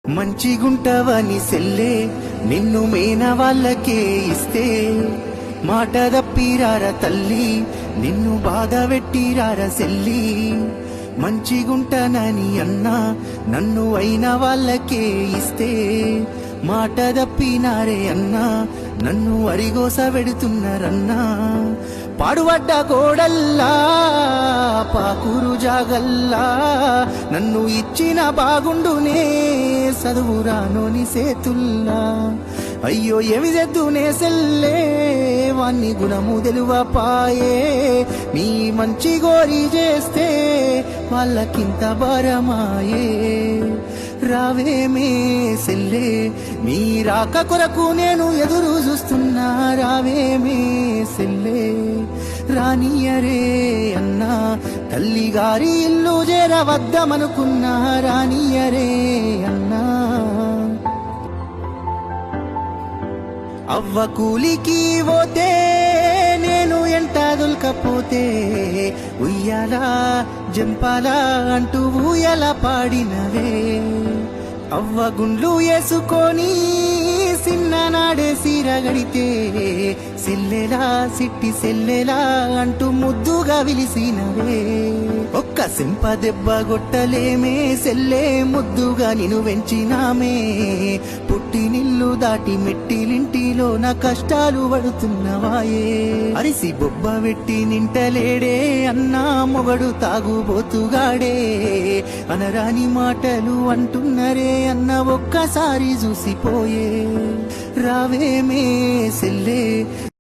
మంచిగుంటవని సెల్లే నిన్ను మేన వాళ్ళకే ఇస్తే మాట దప్పిరార తల్లి నిన్ను బాధ పెట్టిరార సెల్లి మంచిగుంటనని అన్నా నన్ను అయిన వాళ్ళకే ఇస్తే మాట దప్పినారే అన్నా నన్ను అరిగోస పెడుతున్నారన్నా పాడుబడ్డ కోడల్లా పాకురు జాగల్లా నన్ను ఇచ్చిన బాగుండునే చదువురానోని సేతుల్లా అయ్యో ఏమి తెద్దునే సెల్లే వాన్ని గుణము తెలువపాయే మీ మంచి గోరి చేస్తే వాళ్ళకింత భారమాయే రావేమే సెల్లే మీ రాక కొరకు నేను ఎదురు చూస్తున్నా రావేమే సెల్లే రానియరే అన్నా తల్లిగారి ఇల్లు చేరవద్దమనుకున్నా రానియరే అన్నా అవ్వ కూలికి పోతే నేను ఎంట దొల్కపోతే ఉయ్యాల జంపాల అంటూ ఊయల పాడినవే అవ్వ గుండ్లు వేసుకొని చిన్ననాడే సీరగడితే సెల్లెలా సిట్టి సెల్లెలా అంటూ ముద్దుగా విలిసినవే ఒక్క సింప దెబ్బ గొట్టలేమే సెల్లే ముద్దుగా నిన్ను వెంచినామే పుట్టినిల్లు దాటి మెట్టిలింటిలో నా కష్టాలు పడుతున్నవాయే అరిసి బొబ్బ వెట్టి నింటలేడే అన్నా మొగడు తాగుబోతుగాడే అనరాని మాటలు అంటున్నరే అన్న ఒక్కసారి చూసిపోయే రావేమే సెల్లే